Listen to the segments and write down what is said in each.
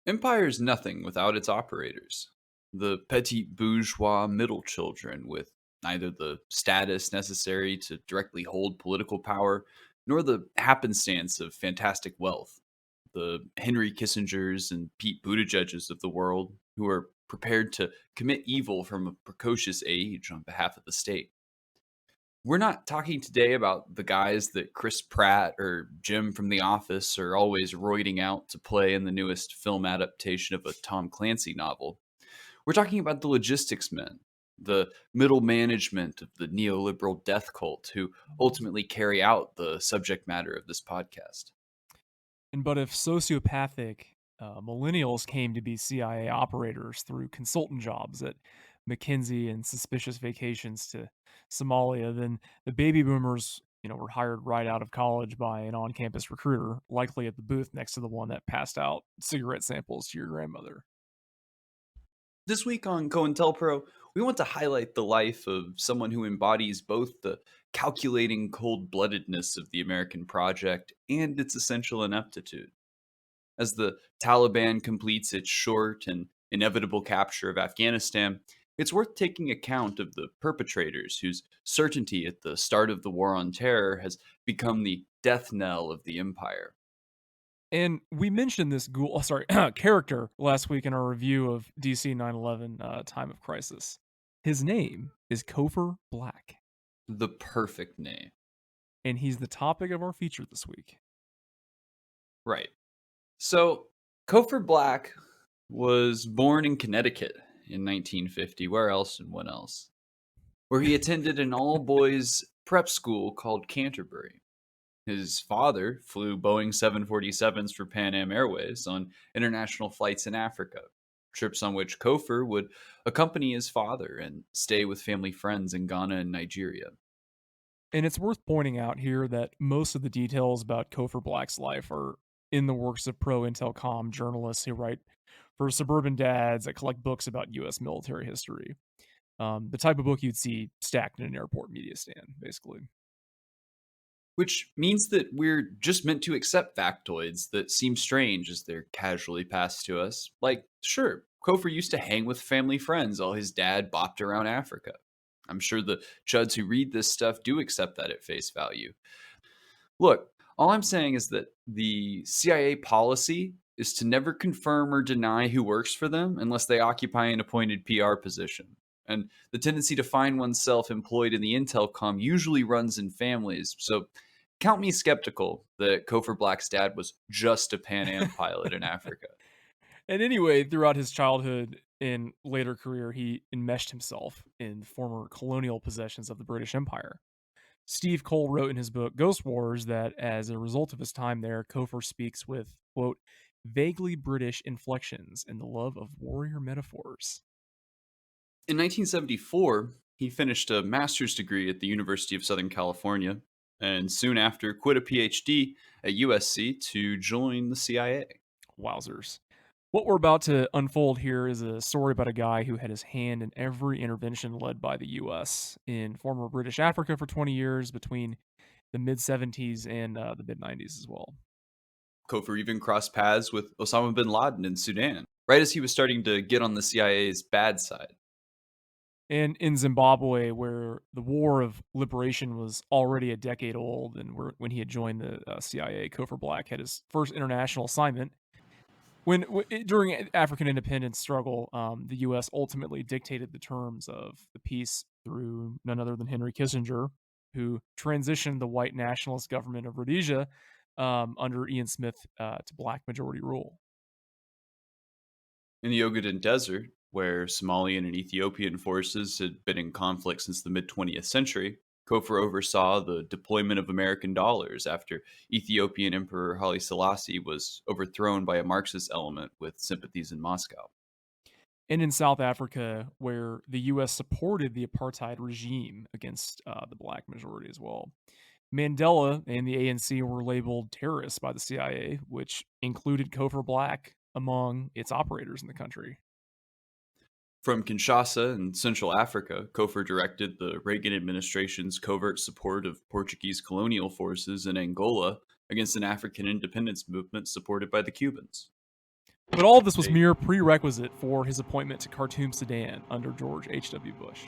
Empire is nothing without its operators. The petit bourgeois middle children with neither the status necessary to directly hold political power nor the happenstance of fantastic wealth. The Henry Kissingers and Pete Buttigiegs of the world who are prepared to commit evil from a precocious age on behalf of the state. We're not talking today about the guys that Chris Pratt or Jim from The Office are always roiding out to play in the newest film adaptation of a Tom Clancy novel. We're talking about the logistics men, the middle management of the neoliberal death cult who ultimately carry out the subject matter of this podcast. But if sociopathic millennials came to be CIA operators through consultant jobs at McKinsey and suspicious vacations to Somalia, then the baby boomers, were hired right out of college by an on-campus recruiter, likely at the booth next to the one that passed out cigarette samples to your grandmother. This week on COINTELPRO, we want to highlight the life of someone who embodies both the calculating cold bloodedness of the American project and its essential ineptitude. As the Taliban completes its short and inevitable capture of Afghanistan, it's worth taking account of the perpetrators whose certainty at the start of the war on terror has become the death knell of the empire. And we mentioned this character last week in our review of DC 9/11 Time of Crisis. His name is Cofer Black, The perfect name. and he's the topic of our feature this week. Right. So, Cofer Black was born in Connecticut in 1950. Where else and when else? Where he attended an all boys prep school called Canterbury. His father flew Boeing 747s for Pan Am Airways on international flights in Africa, trips on which Kofer would accompany his father and stay with family friends in Ghana and Nigeria. And it's worth pointing out here that most of the details about Cofer Black's life are in the works of pro Intelcom journalists who write for suburban dads that collect books about U.S. military history. The type of book you'd see stacked in an airport media stand, basically. Which means that we're just meant to accept factoids that seem strange as they're casually passed to us. Like, sure, Kofer used to hang with family friends while his dad bopped around Africa. I'm sure the chuds who read this stuff do accept that at face value. Look, all I'm saying is that the CIA policy is to never confirm or deny who works for them unless they occupy an appointed PR position. And the tendency to find oneself employed in the Intelcom usually runs in families. So count me skeptical that Kofer Black's dad was just a Pan Am pilot in Africa. And anyway, throughout his childhood and later career, he enmeshed himself in former colonial possessions of the British Empire. Steve Cole wrote in his book Ghost Wars that as a result of his time there, Kofor speaks with, quote, vaguely British inflections and the love of warrior metaphors. In 1974, he finished a master's degree at the University of Southern California and soon after quit a PhD at USC to join the CIA. Wowzers. What we're about to unfold here is a story about a guy who had his hand in every intervention led by the US in former British Africa for 20 years between the mid 70s and the mid 90s as well. Kofer even crossed paths with Osama bin Laden in Sudan, right as he was starting to get on the CIA's bad side. And in Zimbabwe, where the War of Liberation was already a decade old, and when he had joined the CIA, Cofer Black had his first international assignment. During African independence struggle, the U.S. ultimately dictated the terms of the peace through none other than Henry Kissinger, who transitioned the white nationalist government of Rhodesia under Ian Smith to black majority rule. In the Ogaden Desert, where Somalian and Ethiopian forces had been in conflict since the mid 20th century, Kofer oversaw the deployment of American dollars after Ethiopian Emperor Haile Selassie was overthrown by a Marxist element with sympathies in Moscow. And in South Africa, where the U.S. supported the apartheid regime against the black majority as well. Mandela and the ANC were labeled terrorists by the CIA, which included Cofer Black among its operators in the country. From Kinshasa in Central Africa, Kofer directed the Reagan administration's covert support of Portuguese colonial forces in Angola against an African independence movement supported by the Cubans. But all of this was They mere prerequisite for his appointment to Khartoum, Sudan under George H.W. Bush.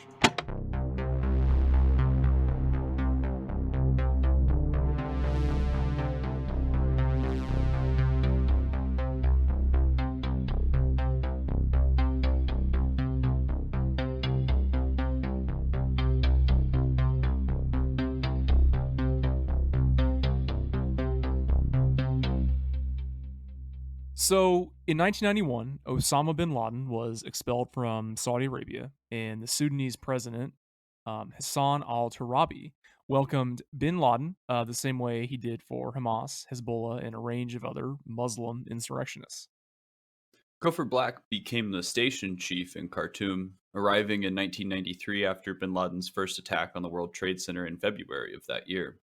So in 1991, Osama bin Laden was expelled from Saudi Arabia, and the Sudanese president, Hassan al Turabi, welcomed bin Laden the same way he did for Hamas, Hezbollah, and a range of other Muslim insurrectionists. Cofer Black became the station chief in Khartoum, arriving in 1993 after bin Laden's first attack on the World Trade Center in February of that year.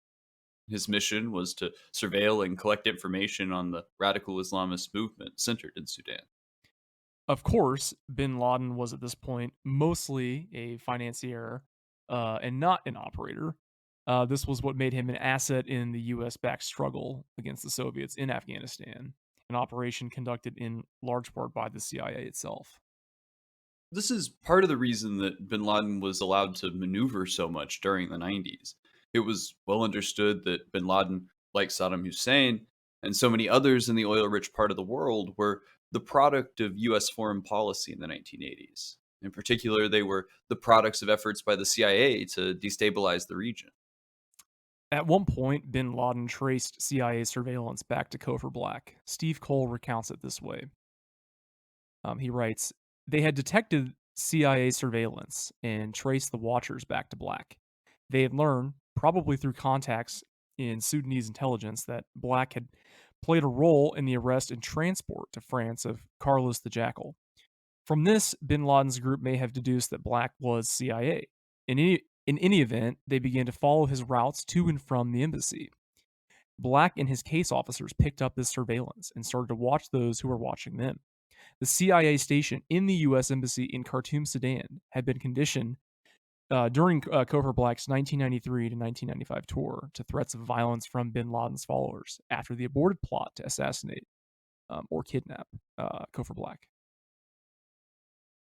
His mission was to surveil and collect information on the radical Islamist movement centered in Sudan. Of course, bin Laden was at this point mostly a financier and not an operator. This was what made him an asset in the US backed struggle against the Soviets in Afghanistan, an operation conducted in large part by the CIA itself. This is part of the reason that bin Laden was allowed to maneuver so much during the 90s. It was well understood that bin Laden, like Saddam Hussein and so many others in the oil rich part of the world, were the product of US foreign policy in the 1980s. In particular, they were the products of efforts by the CIA to destabilize the region. At one point, bin Laden traced CIA surveillance back to Cofer Black. Steve Cole recounts it this way. He writes, they had detected CIA surveillance and traced the watchers back to Black. They had learned, probably through contacts in Sudanese intelligence, that Black had played a role in the arrest and transport to France of Carlos the Jackal. From this, bin Laden's group may have deduced that Black was CIA. In any event, they began to follow his routes to and from the embassy. Black and his case officers picked up this surveillance and started to watch those who were watching them. The CIA station in the U.S. Embassy in Khartoum, Sudan, had been conditioned during Cofer Black's 1993 to 1995 tour to threats of violence from bin Laden's followers after the aborted plot to assassinate or kidnap Cofer Black.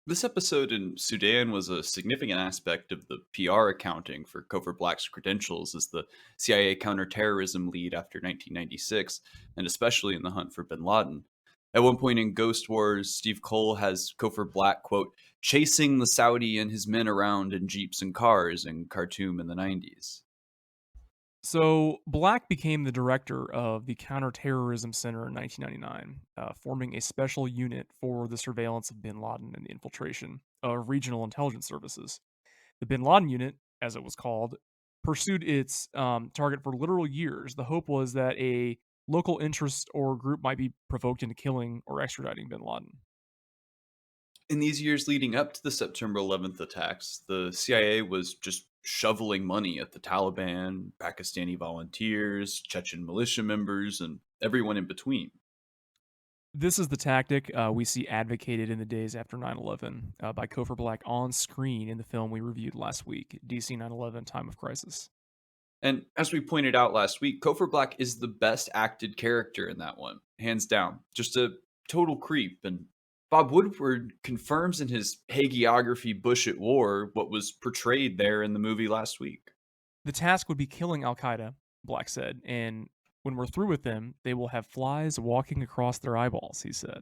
This episode in Sudan was a significant aspect of the PR accounting for Cofer Black's credentials as the CIA counterterrorism lead after 1996, and especially in the hunt for bin Laden. At one point in Ghost Wars, Steve Cole has Cofer Black, quote, chasing the Saudi and his men around in jeeps and cars in Khartoum in the 90s. So Black became the director of the Counterterrorism Center in 1999, forming a special unit for the surveillance of bin Laden and the infiltration of regional intelligence services. The bin Laden unit, as it was called, pursued its target for literal years. The hope was that a local interest or group might be provoked into killing or extraditing bin Laden. In these years leading up to the September 11th attacks, the CIA was just shoveling money at the Taliban, Pakistani volunteers, Chechen militia members, and everyone in between. This is the tactic we see advocated in the days after 9/11 by Cofer Black on screen in the film we reviewed last week, DC 9/11 Time of Crisis. And as we pointed out last week, Cofer Black is the best acted character in that one, hands down. Just a total creep. And Bob Woodward confirms in his hagiography Bush at War what was portrayed there in the movie last week. The task would be killing Al Qaeda, Black said, and when we're through with them, they will have flies walking across their eyeballs, he said.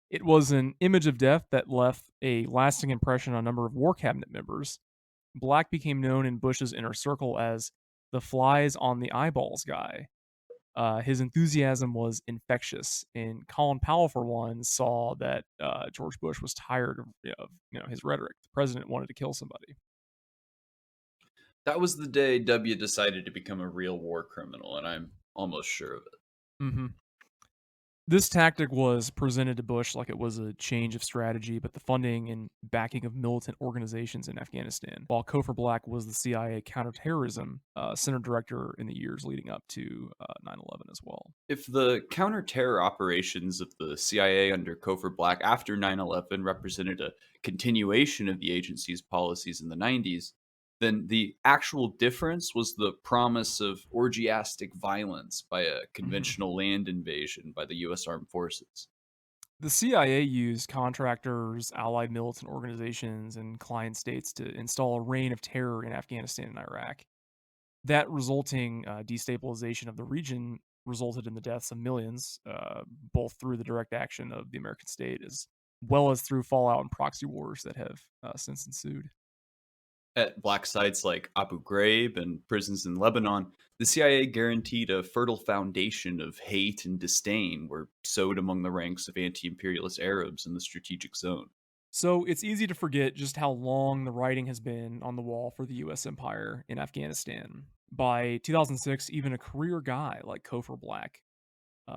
It was an image of death that left a lasting impression on a number of War Cabinet members. Black became known in Bush's inner circle as the flies on the eyeballs guy. His enthusiasm was infectious, and Colin Powell, for one, saw that George Bush was tired of his rhetoric. The president wanted to kill somebody. That was the day W decided to become a real war criminal, and I'm almost sure of it. Mm-hmm. This tactic was presented to Bush like it was a change of strategy, but the funding and backing of militant organizations in Afghanistan, while Cofer Black was the CIA counterterrorism center director in the years leading up to 9/11 as well. If the counter-terror operations of the CIA under Cofer Black after 9/11 represented a continuation of the agency's policies in the 90s, then the actual difference was the promise of orgiastic violence by a Mhm. conventional land invasion by the US Armed Forces. The CIA used contractors, allied militant organizations, and client states to install a reign of terror in Afghanistan and Iraq. That resulting destabilization of the region resulted in the deaths of millions, both through the direct action of the American state as well as through fallout and proxy wars that have since ensued. At black sites like Abu Ghraib and prisons in Lebanon, the CIA guaranteed a fertile foundation of hate and disdain were sowed among the ranks of anti imperialist Arabs in the strategic zone. So it's easy to forget just how long the writing has been on the wall for the US empire in Afghanistan. By 2006, even a career guy like Cofer Black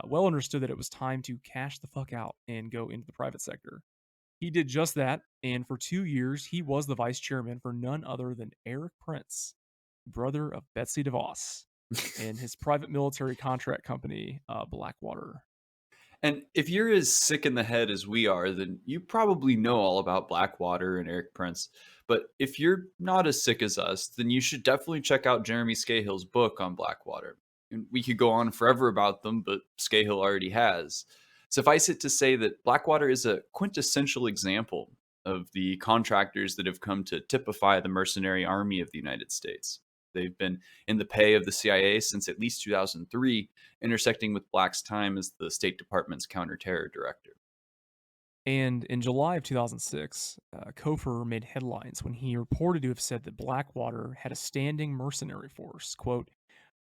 well understood that it was time to cash the fuck out and go into the private sector. He did just that, and for 2 years, he was the vice chairman for none other than Eric Prince, brother of Betsy DeVos, and his private military contract company, Blackwater. And if you're as sick in the head as we are, then you probably know all about Blackwater and Eric Prince. But if you're not as sick as us, then you should definitely check out Jeremy Scahill's book on Blackwater. And we could go on forever about them, but Scahill already has. Suffice it to say that Blackwater is a quintessential example of the contractors that have come to typify the mercenary army of the United States. They've been in the pay of the CIA since at least 2003, intersecting with Black's time as the State Department's counterterror director. And in July of 2006, Cofer made headlines when he reported to have said that Blackwater had a standing mercenary force. Quote,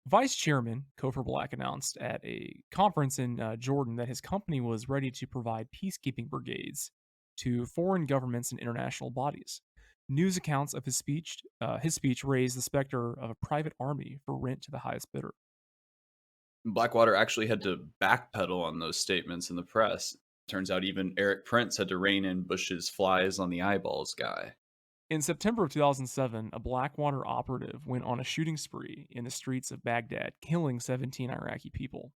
Vice Chairman Cofer Black announced at a conference in Jordan that his company was ready to provide peacekeeping brigades to foreign governments and international bodies. News accounts of his speech raised the specter of a private army for rent to the highest bidder. Blackwater actually had to backpedal on those statements in the press. Turns out even Eric Prince had to rein in Bush's flies on the eyeballs guy. In September of 2007, a Blackwater operative went on a shooting spree in the streets of Baghdad, killing 17 Iraqi people.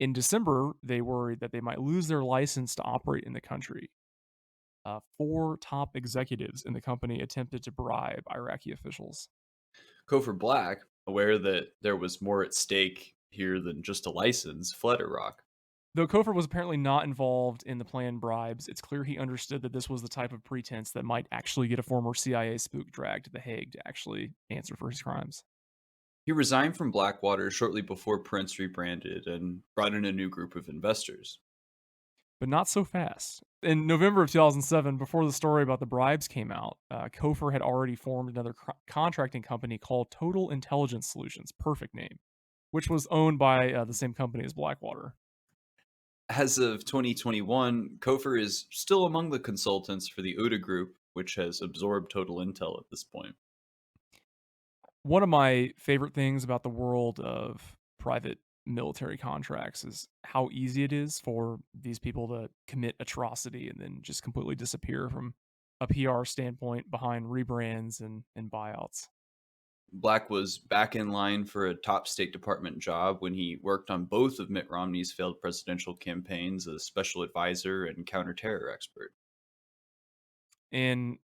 In December, they worried that they might lose their license to operate in the country. Four top executives in the company attempted to bribe Iraqi officials. Cofer Black, aware that there was more at stake here than just a license, fled Iraq. Though Kofor was apparently not involved in the planned bribes, it's clear he understood that this was the type of pretense that might actually get a former CIA spook dragged to The Hague to actually answer for his crimes. He resigned from Blackwater shortly before Prince rebranded and brought in a new group of investors. But not so fast. In November of 2007, before the story about the bribes came out, Kofor had already formed another contracting company called Total Intelligence Solutions, perfect name, which was owned by the same company as Blackwater. As of 2021, Cofer is still among the consultants for the OTA Group, which has absorbed Total Intel at this point. One of my favorite things about the world of private military contracts is how easy it is for these people to commit atrocity and then just completely disappear from a PR standpoint behind rebrands and buyouts. Black was back in line for a top State Department job when he worked on both of Mitt Romney's failed presidential campaigns as special advisor and counterterror expert. And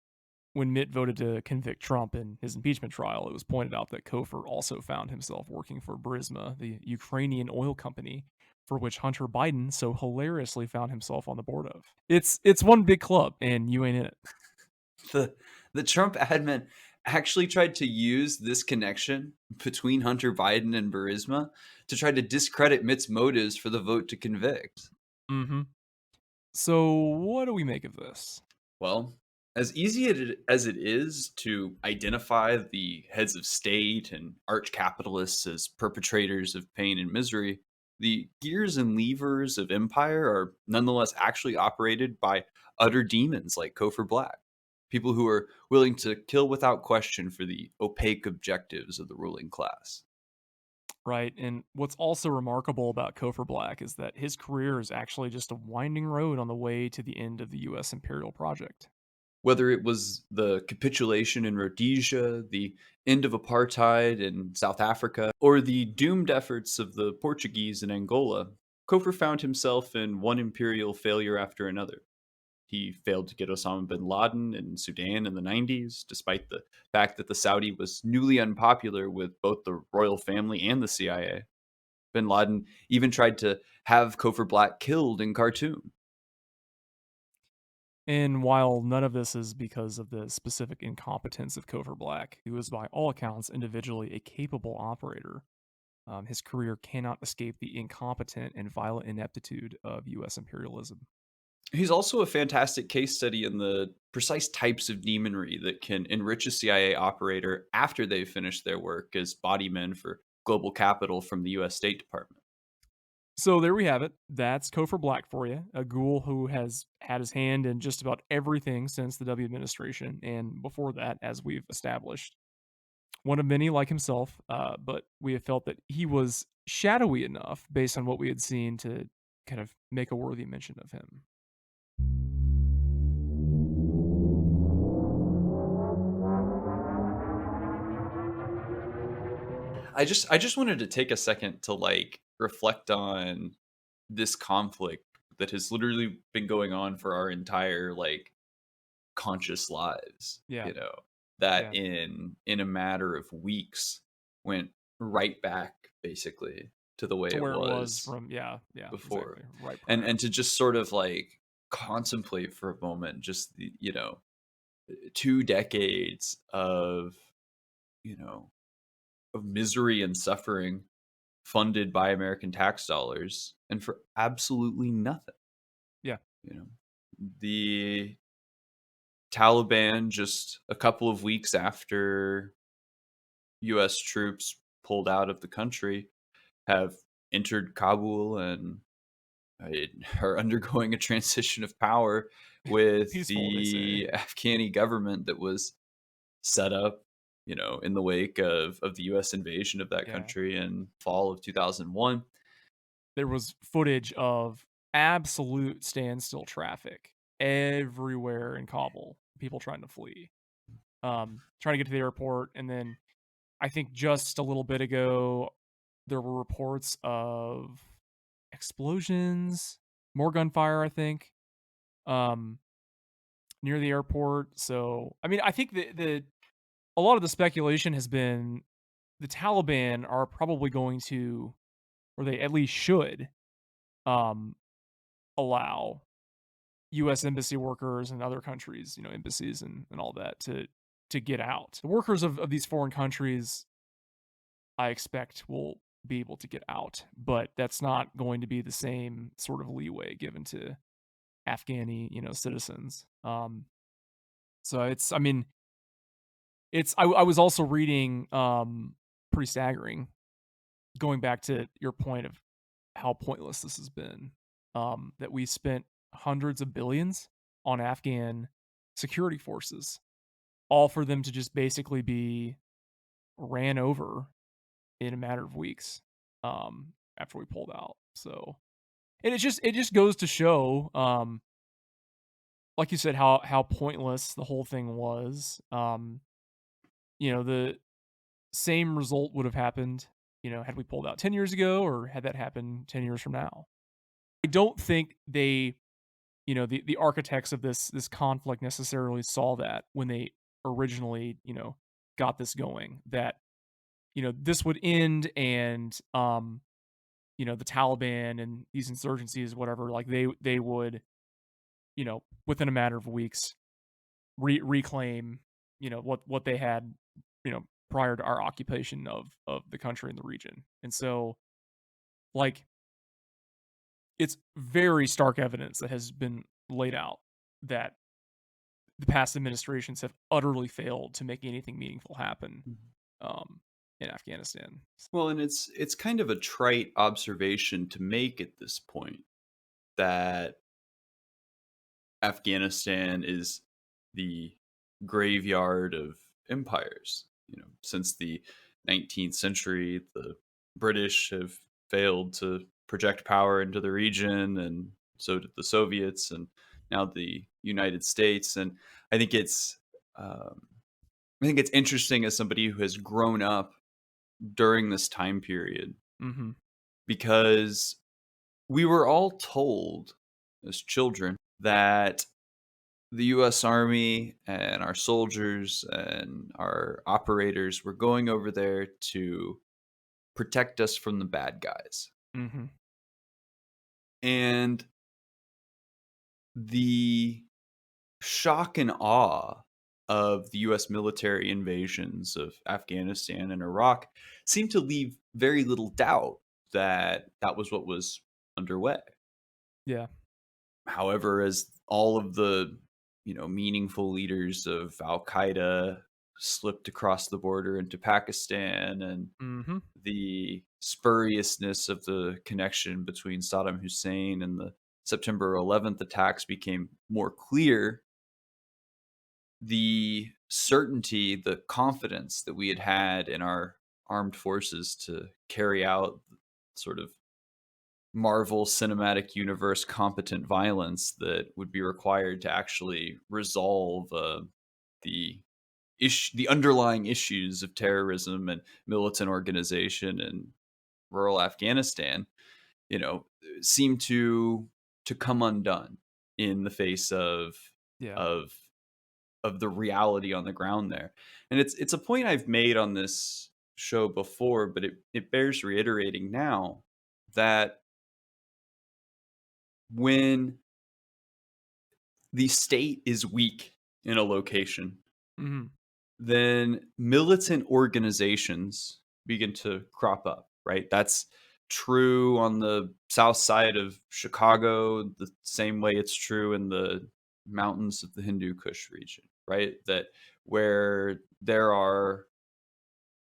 when Mitt voted to convict Trump in his impeachment trial, it was pointed out that Kofer also found himself working for Burisma, the Ukrainian oil company, for which Hunter Biden so hilariously found himself on the board of. It's one big club, and you ain't in it. The Trump admin actually tried to use this connection between Hunter Biden and Burisma to try to discredit Mitt's motives for the vote to convict. Mm-hmm. So what do we make of this? Well, as easy as it is to identify the heads of state and arch capitalists as perpetrators of pain and misery, the gears and levers of empire are nonetheless actually operated by utter demons like Cofer Black, people who are willing to kill without question for the opaque objectives of the ruling class. Right. And what's also remarkable about Kofer Black is that his career is actually just a winding road on the way to the end of the U.S. imperial project. Whether it was the capitulation in Rhodesia, the end of apartheid in South Africa, or the doomed efforts of the Portuguese in Angola, Kofer found himself in one imperial failure after another. He failed to get Osama bin Laden in Sudan in the 90s, despite the fact that the Saudi was newly unpopular with both the royal family and the CIA. Bin Laden even tried to have Kofer Black killed in Khartoum. And while none of this is because of the specific incompetence of Cofer Black, who is by all accounts individually a capable operator, his career cannot escape the incompetent and violent ineptitude of U.S. imperialism. He's also a fantastic case study in the precise types of demonry that can enrich a CIA operator after they've finished their work as body men for global capital from the US State Department. So there we have it. That's Cofer Black for you, a ghoul who has had his hand in just about everything since the W administration, and before that, as we've established. One of many like himself, but we have felt that he was shadowy enough based on what we had seen to kind of make a worthy mention of him. I just wanted to take a second to like reflect on this conflict that has literally been going on for our entire like conscious lives, Yeah, that yeah. in a matter of weeks went right back basically to the way To it where it was was from, yeah, before. exactly, right And prior. to just sort of like contemplate for a moment just the, 2 decades of, you know, of misery and suffering funded by American tax dollars and for absolutely nothing, Yeah, you know. The Taliban, just a couple of weeks after US troops pulled out of the country, have entered Kabul and are undergoing a transition of power with peaceful, they say. the Afghani government that was set up, in the wake of the US invasion of that Yeah. country in fall of 2001. There was footage of absolute standstill traffic everywhere in Kabul, people trying to flee, trying to get to the airport, and then I think just a little bit ago, there were reports of explosions, more gunfire, I think, um, near the airport. So, I mean, I think the a lot of the speculation has been the Taliban are probably going to, or they at least should, um, allow U.S. embassy workers and other countries, embassies and all that to get out. The workers of these foreign countries, I expect, will be able to get out, but that's not going to be the same sort of leeway given to Afghani, citizens. So I mean, I was also reading, pretty staggering, going back to your point of how pointless this has been, that we spent hundreds of billions on Afghan security forces, all for them to just basically be ran over in a matter of weeks, after we pulled out. So, and it just goes to show, like you said, how pointless the whole thing was. The same result would have happened, had we pulled out 10 years ago or had that happened 10 years from now. I don't think they, the architects of this conflict necessarily saw that when they originally, got this going, that, this would end and, the Taliban and these insurgencies, whatever, like they would, within a matter of weeks, reclaim, what they had, prior to our occupation of the country and the region. And so, like, it's very stark evidence that has been laid out that the past administrations have utterly failed to make anything meaningful happen, Mhm. um, in Afghanistan. Well, and it's kind of a trite observation to make at this point that Afghanistan is the graveyard of empires. Since the 19th century, the British have failed to project power into the region, and so did the Soviets, and now the United States. And I think it's, um, I think it's interesting as somebody who has grown up during this time period Mhm. because we were all told as children that the US Army and our soldiers and our operators were going over there to protect us from the bad guys. Mhm. And the shock and awe of the US military invasions of Afghanistan and Iraq seemed to leave very little doubt that that was what was underway. Yeah. However, as all of the, meaningful leaders of Al Qaeda slipped across the border into Pakistan, and Mhm. the spuriousness of the connection between Saddam Hussein and the September 11th attacks became more clear, the certainty, the confidence that we had had in our armed forces to carry out sort of Marvel Cinematic Universe competent violence that would be required to actually resolve the the underlying issues of terrorism and militant organization in rural Afghanistan, seem to come undone in the face Yeah. of of the reality on the ground there. And it's a point I've made on this show before, but it bears reiterating now that when the state is weak in a location, Mhm. then militant organizations begin to crop up, right? That's true on the south side of Chicago, the same way it's true in the mountains of the Hindu Kush region, right? That where there are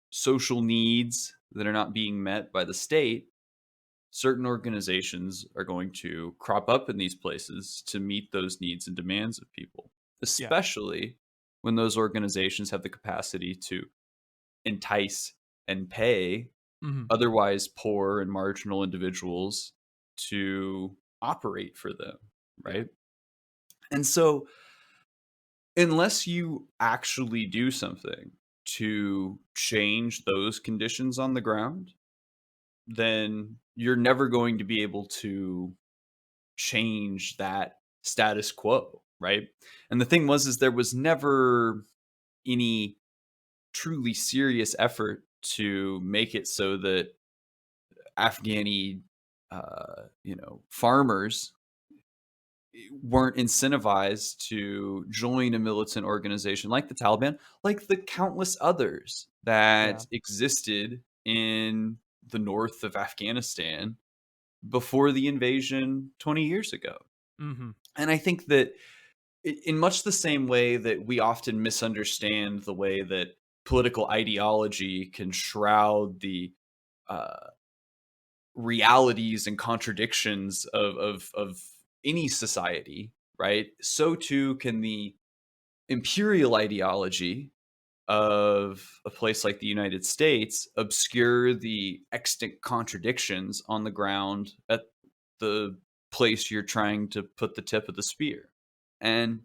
social needs that are not being met by the state, certain organizations are going to crop up in these places to meet those needs and demands of people, Yeah. especially when those organizations have the capacity to entice and pay Mhm. otherwise poor and marginal individuals to operate for them, Yeah. right? And so, unless you actually do something to change those conditions on the ground, then you're never going to be able to change that status quo, right? And the thing was is there was never any truly serious effort to make it so that Afghani farmers weren't incentivized to join a militant organization like the Taliban, like the countless others Yeah. that existed in the north of Afghanistan before the invasion 20 years ago. Mhm. And I think that in much the same way that we often misunderstand the way that political ideology can shroud the uh, realities and contradictions of any society, right? So too can the imperial ideology of a place like the United States obscure the extant contradictions on the ground at the place you're trying to put the tip of the spear. And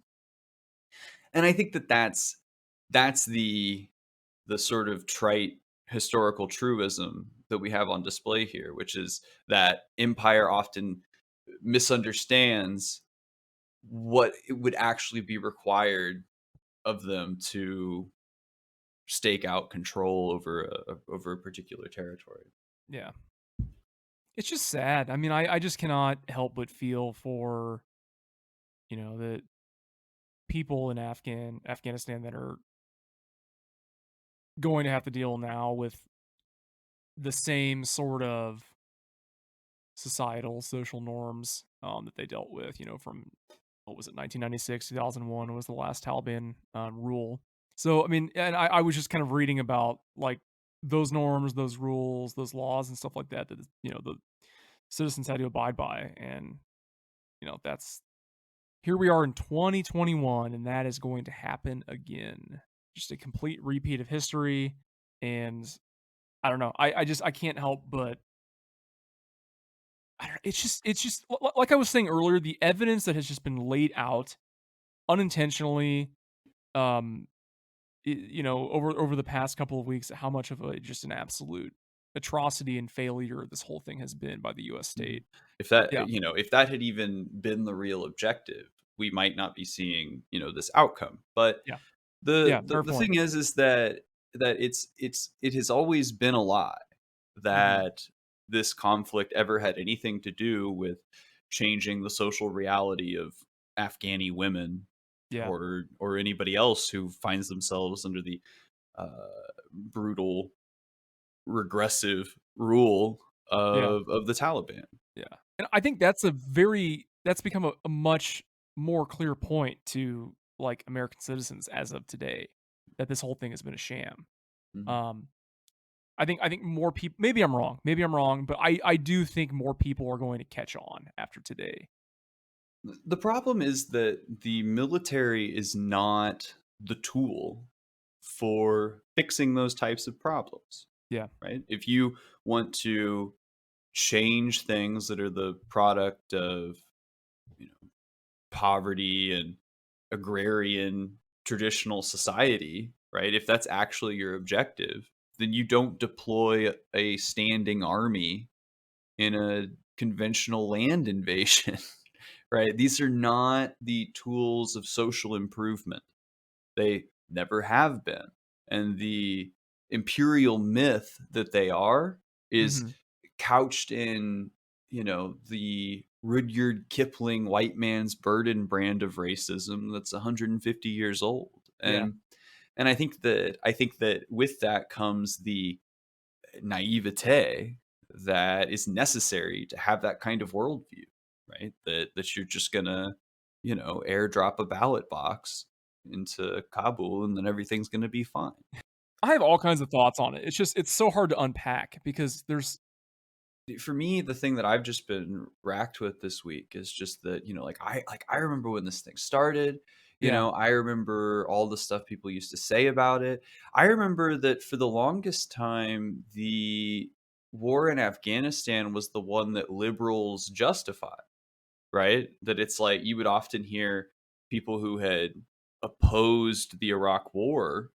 I think that that's the sort of trite historical truism that we have on display here, which is that empire often misunderstands what it would actually be required of them to stake out control over a particular territory. Yeah. It's just sad. I mean, I just cannot help but feel for, the people in Afghanistan that are going to have to deal now with the same sort of societal social norms that they dealt with, from what was it, 1996, 2001 was the last Taliban rule. So I mean, and I was just kind of reading about like those norms, those rules, those laws, and stuff like that that the citizens had to abide by, and that's here we are in 2021, and that is going to happen again. Just a complete repeat of history, and I don't know. I can't help but I don't it's just like I was saying earlier, the evidence that has just been laid out unintentionally, um, over the past couple of weeks, how much of a just an absolute atrocity and failure this whole thing has been by the U.S. Mhm. state. If that, Yeah, if that had even been the real objective, we might not be seeing, this outcome. But yeah, the yeah. the, Fair the point. thing is that it has always been a lie Hmm. that this conflict ever had anything to do with changing the social reality of Afghani women Yeah. or anybody else who finds themselves under the brutal, regressive rule Yeah. of the Taliban. Yeah. And I think that's become a much more clear point to, like, American citizens as of today, that this whole thing has been a sham. Mhm. Um, I think more people, maybe I'm wrong, but I do think more people are going to catch on after today. The problem is that the military is not the tool for fixing those types of problems, Yeah. right? If you want to change things that are the product of, you know, poverty and agrarian traditional society, right? If that's actually your objective, then you don't deploy a standing army in a conventional land invasion, right? These are not the tools of social improvement. They never have been. And the imperial myth that they are is Mhm. couched in, the Rudyard Kipling white man's burden brand of racism that's 150 years old. Yeah. And I think that with that comes the naivete that is necessary to have that kind of worldview, right? That you're just gonna, airdrop a ballot box into Kabul and then everything's gonna be fine. I have all kinds of thoughts on it. It's so hard to unpack because there's For me, the thing that I've just been racked with this week is just that, I remember when this thing started, yeah. I remember all the stuff people used to say about it. I remember that for the longest time, the war in Afghanistan was the one that liberals justified, right? That it's like you would often hear people who had opposed the Iraq war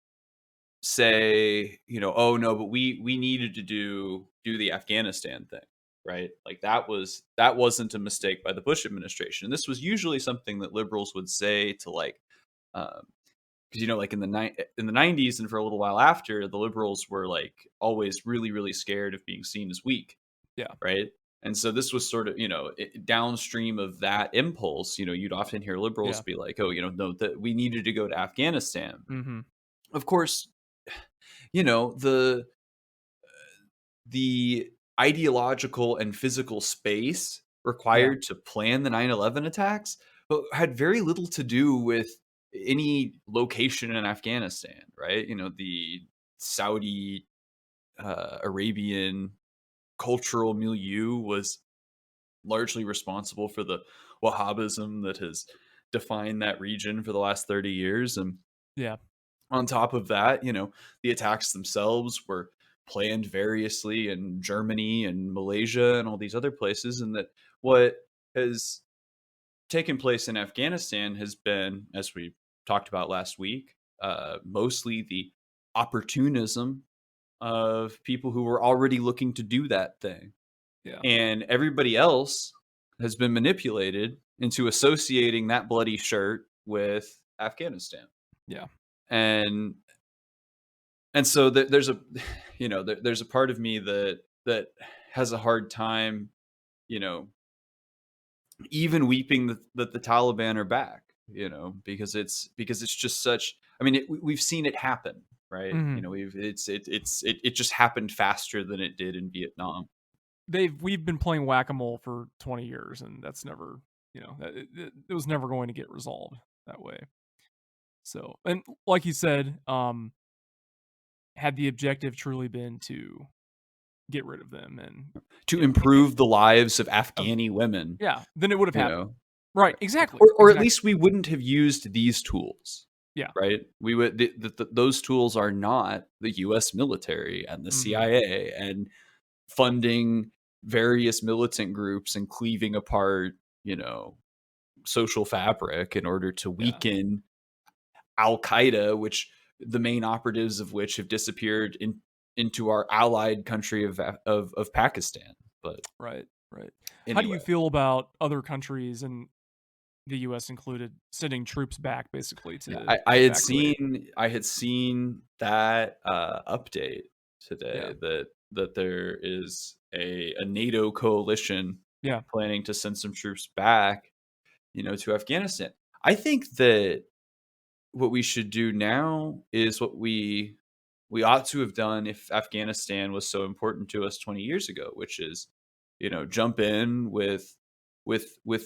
say, "Oh no, but we needed to do the Afghanistan thing." Right? Like that wasn't a mistake by the Bush administration. And this was usually something that liberals would say to like because like in the 90s and for a little while after, the liberals were like always really really scared of being seen as weak, Yeah. right? And so this was sort of, downstream of that impulse, you'd often hear liberals Yeah. be like, "Oh, no, that we needed to go to Afghanistan." Mhm. Of course, you know, the ideological and physical space Yeah. required to plan the 9/11 attacks had very little to do with any location in Afghanistan, right? The Saudi Arabian cultural milieu was largely responsible for the Wahhabism that has defined that region for the last 30 years. And Yeah. on top of that, the attacks themselves were planned variously in Germany and Malaysia and all these other places. And that what has taken place in Afghanistan has been, as we talked about last week, mostly the opportunism of people who were already looking to do that thing. Yeah. And everybody else has been manipulated into associating that bloody shirt with Afghanistan. Yeah. And so there's a there's a part of me that has a hard time, you know, even weeping that the Taliban are back, because it's just such. I mean, we've seen it happen, right? Mhm. It just happened faster than it did in Vietnam. We've been playing whack-a-mole for 20 years, and that's never, it was never going to get resolved that way. So, and like you said, had the objective truly been to get rid of them and, To and improve the lives of of Afghani women, yeah, then it would have you happened. know, Right, exactly, or at exactly. least we wouldn't have used these tools, Yeah. right? We would those tools are not the U.S. military and the Mhm. CIA and funding various militant groups and cleaving apart, social fabric in order to Yeah. weaken Al Qaeda, which the main operatives of which have disappeared into our allied country of Pakistan. But Right, right. How do you anyway, feel about other countries, and the US included, sending troops back basically yeah, to I had evacuate? seen that update Yeah. today that there is a NATO coalition Yeah. planning to send some troops back, to Afghanistan. I think that what we should do now is what we ought to have done if Afghanistan was so important to us 20 years ago, which is, jump in with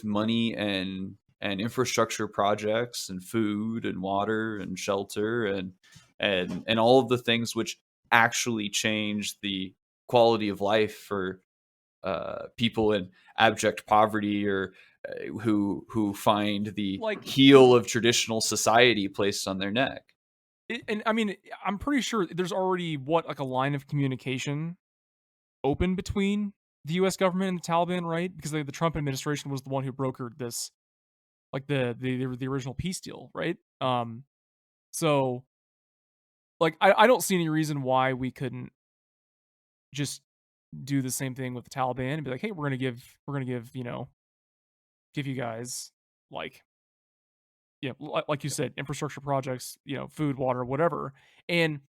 money and infrastructure projects and food and water and shelter and all of the things which actually change the quality of life for people in abject poverty or who find the Like, heel of traditional society placed on their neck. and I mean, I'm pretty sure there's already like a line of communication open between the U.S. government and the Taliban, right? Because the Trump administration was the one who brokered this, like the original peace deal, right? So like I don't see any reason why we couldn't just do the same thing with the Taliban and be like, hey, we're gonna give give you guys like like you said, infrastructure projects, food, water, whatever, and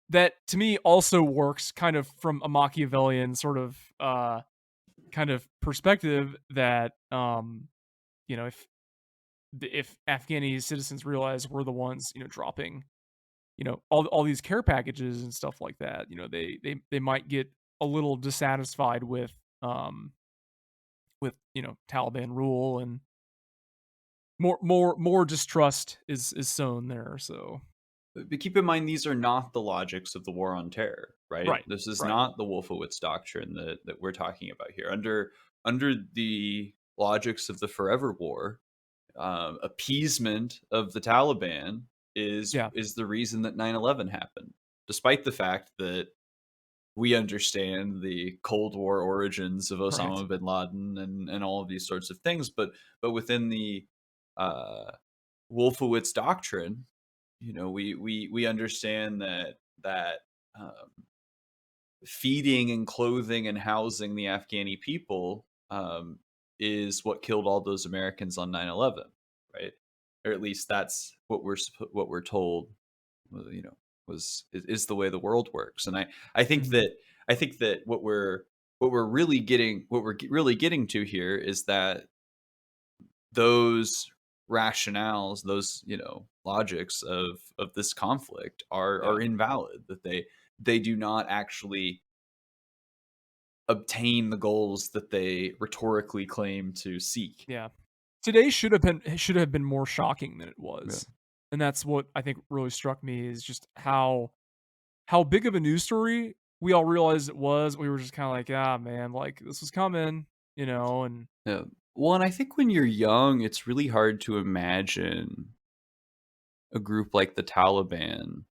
that to me also works kind of from a Machiavellian sort of kind of perspective that if Afghani citizens realize we're the ones dropping all these care packages and stuff like that, they might get a little dissatisfied with Taliban rule, and more distrust is sown there. So But keep in mind, these are not the logics of the war on terror, right? right, This is right, not the Wolfowitz doctrine that we're talking about here. Under the logics of the forever war, appeasement of the Taliban yeah, is the reason that 9/11 happened, despite the fact that we understand the Cold War origins of right, Osama bin Laden and all of these sorts of things, but within the uh, Wolfowitz doctrine, we understand that um, feeding and clothing and housing the Afghani people is what killed all those Americans on 9/11, right? Or at least that's what we're told. You know, is the way the world works, and I think mhm, that I think that what we're really getting to here is that those rationales, those logics of this conflict yeah, are invalid. That they do not actually obtain the goals that they rhetorically claim to seek. yeah. Today should have been more shocking than it Yeah. was, and that's what I think really struck me is just how big of a news story we all realized it was. We were just kind of like, ah, man, like this was coming, and Yeah. Well, and I think when you're young, it's really hard to imagine a group like the Taliban,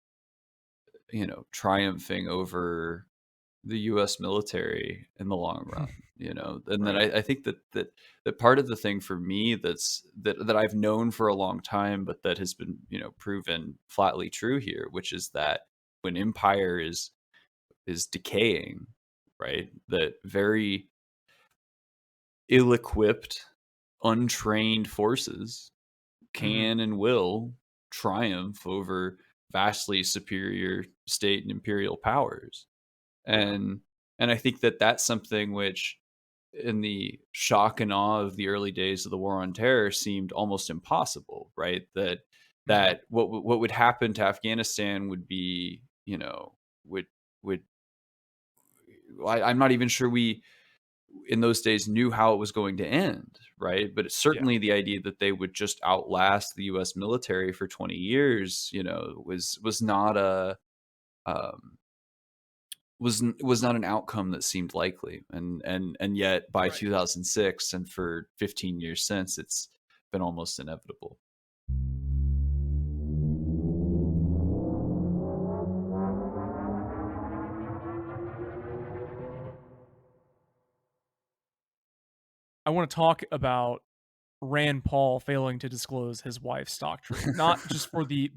triumphing over the US military in the long run. And then right, I think that part of the thing for me that I've known for a long time, but that has been, proven flatly true here, which is that when empire is decaying, right, that very ill-equipped, untrained forces hmm can and will triumph over vastly superior state and imperial powers. yeah, And I think that that's something which in the shock and awe of the early days of the war on terror seemed almost impossible, right? hmm That what would happen to Afghanistan would be, would would I'm not even sure we in those days knew how it was going to end, right? But it's yeah, certainly the idea that they would just outlast the US military for 20 years, was not a um was not an outcome that seemed likely, and yet by right. 2006 and for 15 years since, it's been almost inevitable. I want to talk about Rand Paul failing to disclose his wife's stock trade, not just for the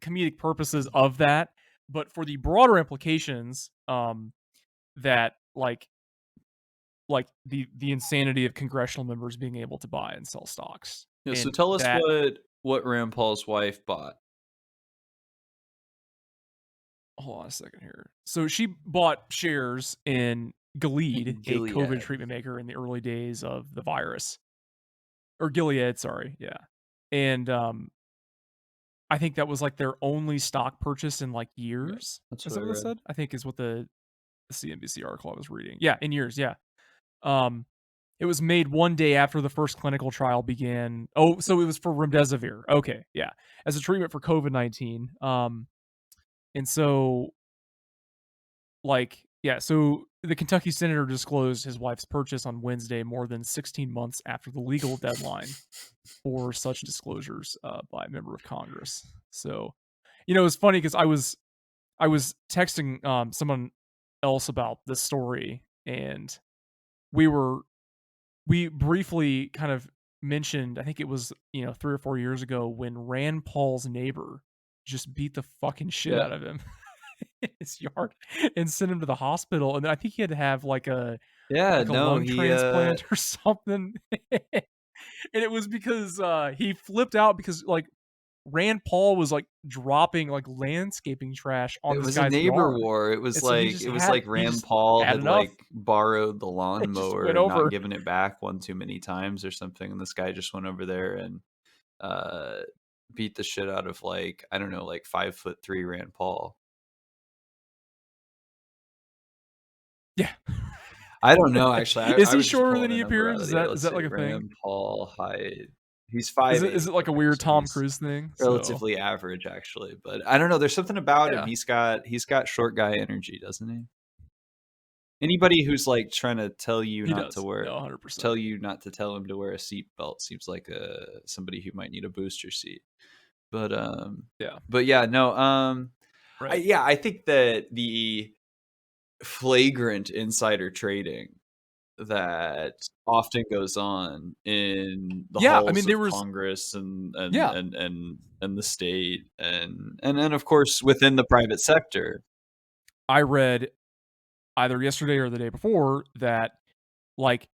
comedic purposes of that, but for the broader implications that like the insanity of congressional members being able to buy and sell stocks. Yeah, so And tell us that what Rand Paul's wife bought. hold on a second here. So she bought shares in Gilead, a COVID Gilead. treatment maker in the early days of the virus. Or Gilead, sorry. Yeah. And I think that was like their only stock purchase in like Yeah, years. that's Is what that I what it read. said? I think is what the CNBC article I was reading. Yeah, in years. Yeah. Um, it was made one day after the first clinical trial began. Oh, so it was for remdesivir. Okay, yeah, as a treatment for COVID-19. And so like, yeah, so the Kentucky senator disclosed his wife's purchase on Wednesday, more than 16 months after the legal deadline for such disclosures by a member of Congress. So, it's funny because I was texting someone else about this story, and we were we briefly kind of mentioned, I think it was 3 or 4 years ago, when Rand Paul's neighbor just beat the fucking shit Yeah. out of him in his yard and sent him to the hospital, and I think he had to have Yeah, like a no, lung he transplant or something. And it was because he flipped out because like Rand Paul was like dropping like landscaping trash on it this was a guy's neighbor yard. war. And so It was like he Rand just Paul had had enough. like borrowed the It just lawnmower went and not over. given it back one too many times or something, and this guy just went over there and uh beat the shit out of like, I don't know, like 5'3" Rand Paul. Yeah. I don't know, actually. Is I he was just shorter pulling than a he number appears? out of Is the air. that is Let's that see. like a thing? Rand Paul height. He's Is 5'8". it like a Okay, weird so Tom he's Cruise thing? So relatively average actually. But I don't know, there's something about him. yeah, He's got short guy energy, doesn't he? Anybody who's like trying to tell you he not to does. No, 100%. tell him to wear a seatbelt seems like somebody who might need a booster seat. But Yeah. yeah, no, Right. I think that the flagrant insider trading that often goes on in the Yeah, I halls mean there of was Congress yeah, and the state and then of course within the private sector. I read either yesterday or the day before that like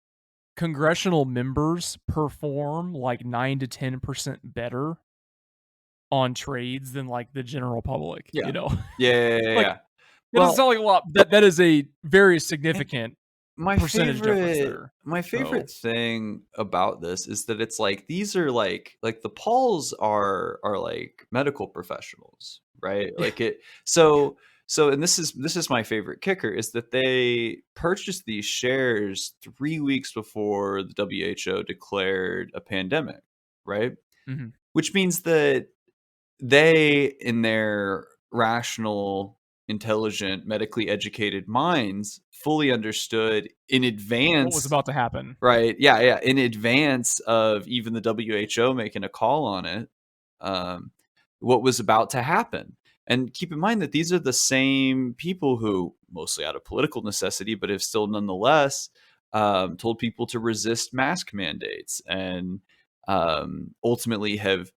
congressional members perform like 9 to 10% better on trades than like the general public, Yeah. you know? Like Yeah. it doesn't Well, sound like a lot. That is a very and significant percentage difference there. my So, favorite thing about this is that it's like these are like the Pauls are like medical professionals, right? yeah. Like it so and this is my favorite kicker is that they purchased these shares 3 weeks before the WHO declared a pandemic, right? Mhm. Which means that they, in their rational, intelligent, medically educated minds, fully understood in What was advance, about to happen. right? Yeah, in advance of even the WHO making a call on it, um, what was about to happen. And keep in mind that these are the same people who, mostly out of political necessity, but have still nonetheless told people to resist mask mandates and ultimately have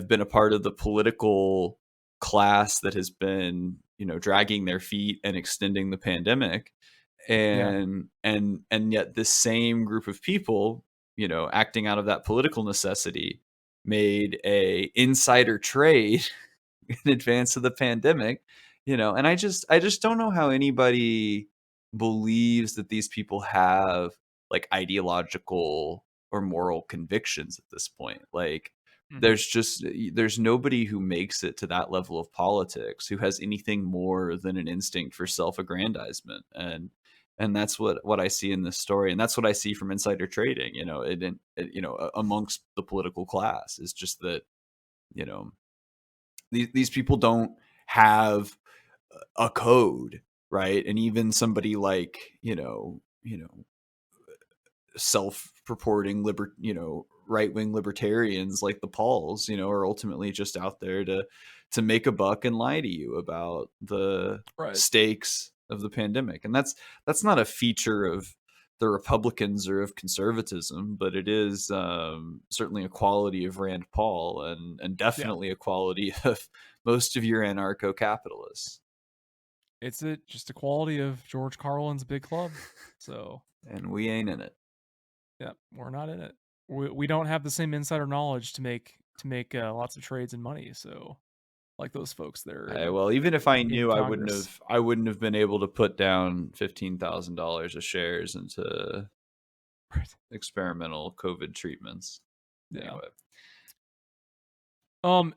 been a part of the political class that has been, dragging their feet and extending the pandemic. Yeah. And yet this same group of people, acting out of that political necessity, made a insider trade in advance of the pandemic, and I just don't know how anybody believes that these people have like ideological or moral convictions at this point. Like Mhm. there's nobody who makes it to that level of politics who has anything more than an instinct for self-aggrandizement. And that's what I see in this story, and that's what I see from insider trading, amongst the political class, is just that, you know these people don't have a code, right? And even somebody like, self-purporting right-wing libertarians like the Pauls, are ultimately just out there to make a buck and lie to you about the Right. stakes of the pandemic. And that's not a feature of the Republicans or of conservatism, but it is certainly a quality of Rand Paul and Yeah. definitely a quality of most of your anarcho-capitalists. It's just a quality of George Carlin's big club. So, And we ain't in it. yeah, we're not in it. We don't have the same insider knowledge to make lots of trades and money. So, like those folks there Well, even if I in knew, Congress. I wouldn't have been able to put down $15,000 of shares into Right. experimental COVID treatments. Yeah. Anyway, We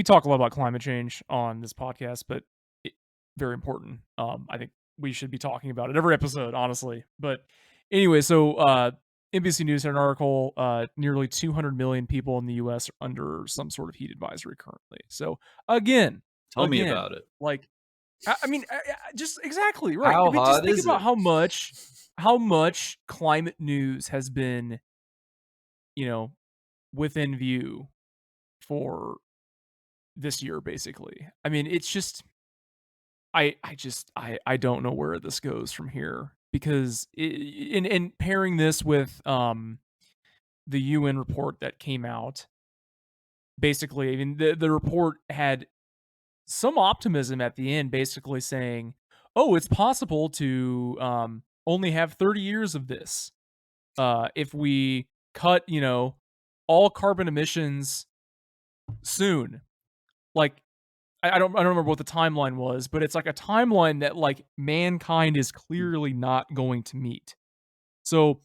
talk a lot about climate change on this podcast, but it, very important. I think we should be talking about it every episode, honestly. But anyway, NBC News had an article. Nearly 200 million people in the U.S. are under some sort of heat advisory currently. So again, Tell me about it. like, I mean, just exactly right. I How mean, just hot think is about it? how much climate news has been, you know, within view for this year, basically. I mean, it's just I don't know where this goes from here because in pairing this with the UN report that came out, basically, I mean the report had some optimism at the end, basically saying, "Oh, it's possible to only have 30 years of this if we cut, all carbon emissions soon." Like I don't remember what the timeline was, but it's like a timeline that like mankind is clearly not going to meet. So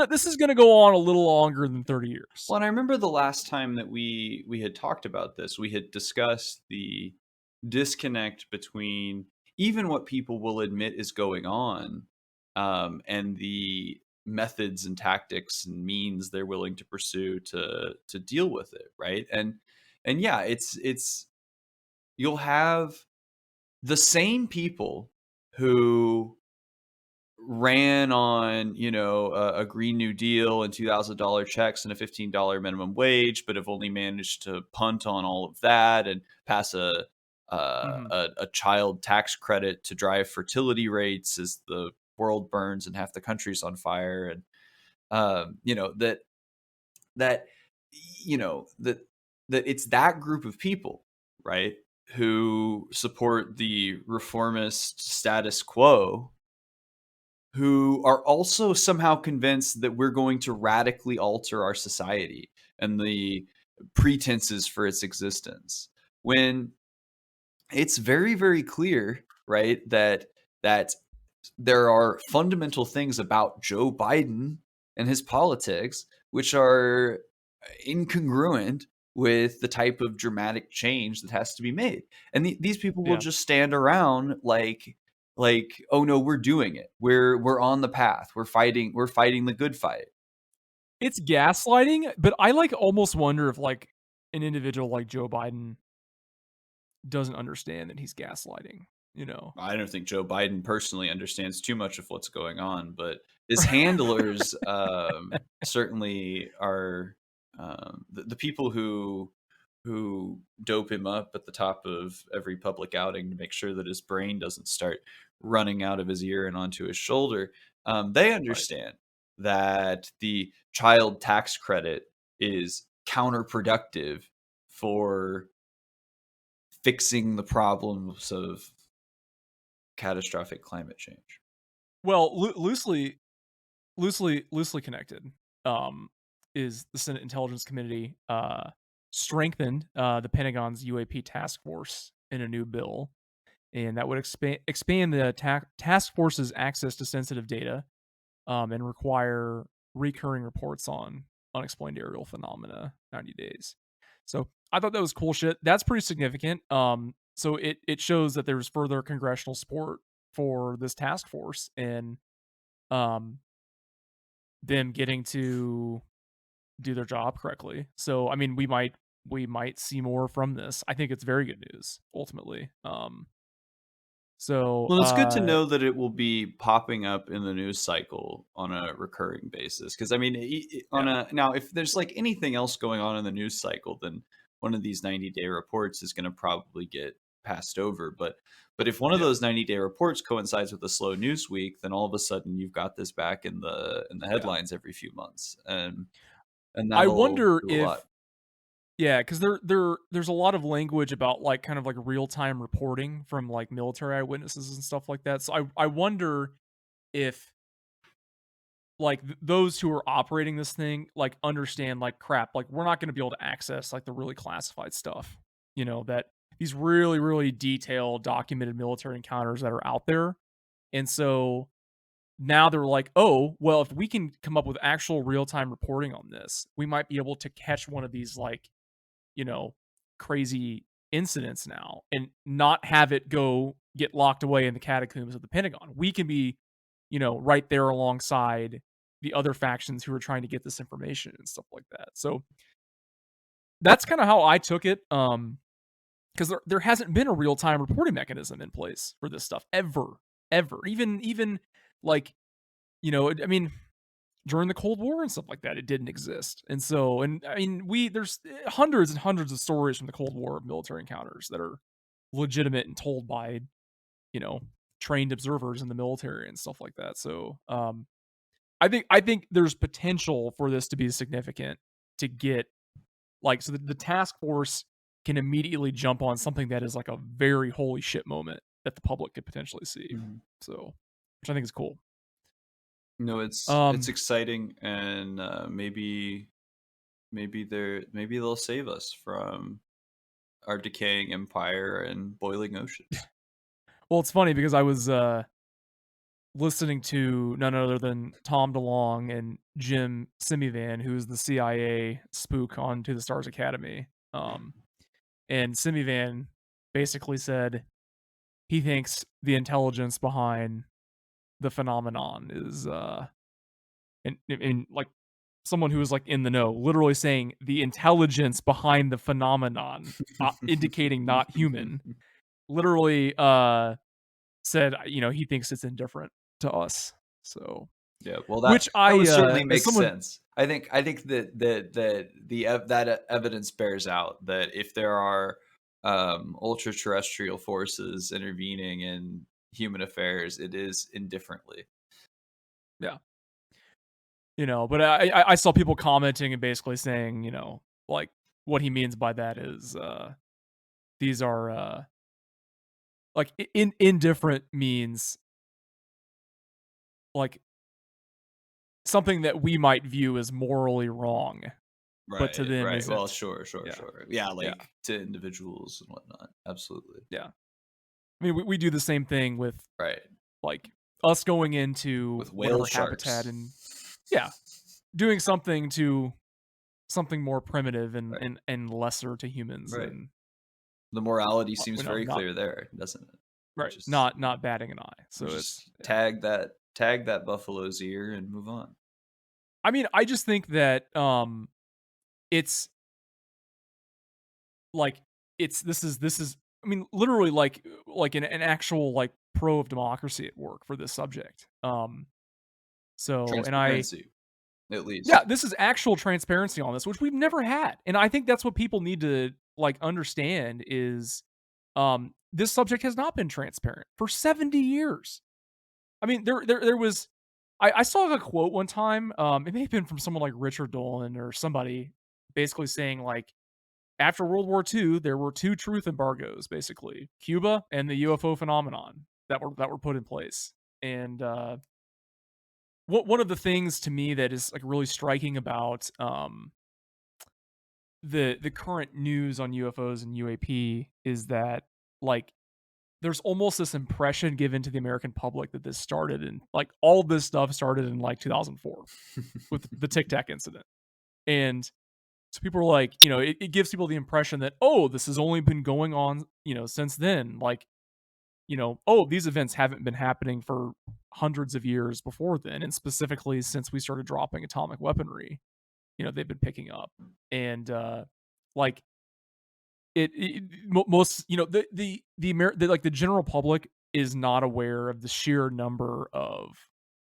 this is gonna go on a little longer than 30 years. Well, and I remember the last time that we had talked about this, we had discussed the disconnect between even what people will admit is going on, and the methods and tactics and means they're willing to pursue to deal with it, right? And yeah, it's you'll have the same people who ran on, a Green New Deal and $2,000 checks and a $15 minimum wage, but have only managed to punt on all of that and pass Mhm. a child tax credit to drive fertility rates as the world burns and half the country's on fire, and that you know that that it's that group of people, right, who support the reformist status quo, who are also somehow convinced that we're going to radically alter our society and the pretenses for its existence, when it's very, very clear, right, that there are fundamental things about Joe Biden and his politics which are incongruent with the type of dramatic change that has to be made. And these people will Yeah. just stand around like, oh no, we're doing it. We're on the path. We're fighting the good fight. It's gaslighting, but I like almost wonder if like an individual like Joe Biden doesn't understand that he's gaslighting, you know. I don't think Joe Biden personally understands too much of what's going on, but his handlers certainly are, the people who dope him up at the top of every public outing to make sure that his brain doesn't start running out of his ear and onto his shoulder. They Right. understand that the child tax credit is counterproductive for fixing the problems of catastrophic climate change. Well, loosely connected, um, is the Senate Intelligence Committee, strengthened, the Pentagon's UAP task force in a new bill, and that would expand the task force's access to sensitive data, and require recurring reports on unexplained aerial phenomena 90 days. So I thought that was cool shit. That's pretty significant. So it shows that there's further congressional support for this task force and um them getting to do their job correctly. So I mean we might see more from this. I think it's very good news ultimately. So Well, it's good to know that it will be popping up in the news cycle on a recurring basis. Because I mean, on yeah. a now, if there's like anything else going on in the news cycle, then one of these 90-day reports is going to probably get passed over. But if one of Yeah. those 90-day reports coincides with a slow news week, then all of a sudden you've got this back in the Yeah. headlines every few months, and I that'll wonder do a lot. if yeah, because there's a lot of language about like kind of like real time reporting from like military eyewitnesses and stuff like that. So I wonder if like those who are operating this thing like understand like crap, like we're not going to be able to access like the really classified stuff, that these really detailed documented military encounters that are out there. And so now they're like, oh, well, if we can come up with actual real time reporting on this, we might be able to catch one of these like crazy incidents now and not have it get locked away in the catacombs of the Pentagon. We can be, right there alongside the other factions who are trying to get this information and stuff like that. So that's kind of how I took it. Because there hasn't been a real time reporting mechanism in place for this stuff ever. Even like, I mean, during the Cold War and stuff like that, it didn't exist. And so, there's hundreds and hundreds of stories from the Cold War of military encounters that are legitimate and told by, trained observers in the military and stuff like that. So, I think there's potential for this to be significant to get so the task force can immediately jump on something that is like a very holy shit moment that the public could potentially see. Mhm. So, which I think is cool. No, it's exciting, and maybe they'll save us from our decaying empire and boiling oceans. Well, it's funny because I was listening to none other than Tom DeLonge and Jim Simivan, who's the CIA spook on To the Stars Academy. And Simivan basically said he thinks the intelligence behind the phenomenon is and like someone who is like in the know, literally saying the intelligence behind the phenomenon, indicating not human, literally said, he thinks it's indifferent to us. So Yeah, well, which that would certainly make someone, sense. I think that evidence bears out that if there are ultra terrestrial forces intervening in human affairs, it is indifferently. yeah, but I saw people commenting and basically saying, like what he means by that is these are like indifferent means like something that we might view as morally wrong, but to them Right. isn't. Well, sure. Yeah. Yeah, Yeah. to individuals and whatnot. Absolutely. Yeah. I mean, we do the same thing with Right. like us going into With whale whatever sharks. habitat and doing something more primitive and lesser to humans. Right. And the morality seems very clear there, doesn't it? Right. Just, not batting an eye. So it's tag that buffalo's ear and move on. I mean, I just think that it's like this is I mean, literally like an actual like pro of democracy at work for this subject. So transparency, at least. Yeah, this is actual transparency on this, which we've never had. And I think that's what people need to like understand is this subject has not been transparent for 70 years. I mean, there was I saw a quote one time, it may have been from someone like Richard Dolan or somebody basically saying like after World War II, there were two truth embargoes, basically Cuba and the UFO phenomenon that were put in place. And one of the things to me that is like really striking about the current news on UFOs and UAP is that like there's almost this impression given to the American public that this started in like all this stuff started in like 2004 with the Tic Tac incident. And so people are like, it gives people the impression that, oh, this has only been going on, since then. Like, oh, these events haven't been happening for hundreds of years before then. And specifically since we started dropping atomic weaponry, they've been picking up. And like most, the general public is not aware of the sheer number of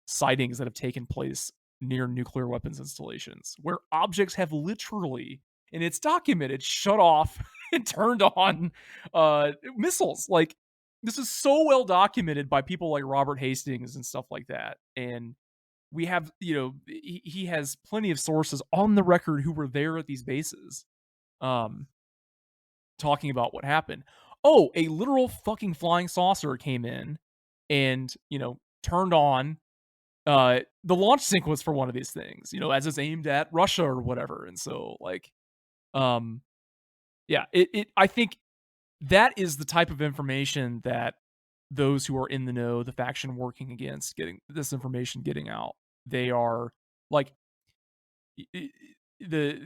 sightings that have taken place near nuclear weapons installations where objects have literally, and it's documented, shut off and turned on missiles. Like this is so well documented by people like Robert Hastings and stuff like that. And we have, he has plenty of sources on the record who were there at these bases talking about what happened. Oh, a literal fucking flying saucer came in and, turned on the launch sequence for one of these things, as it's aimed at Russia or whatever. And so like yeah, I think that is the type of information that those who are in the know, the faction working against getting this information getting out, they are like the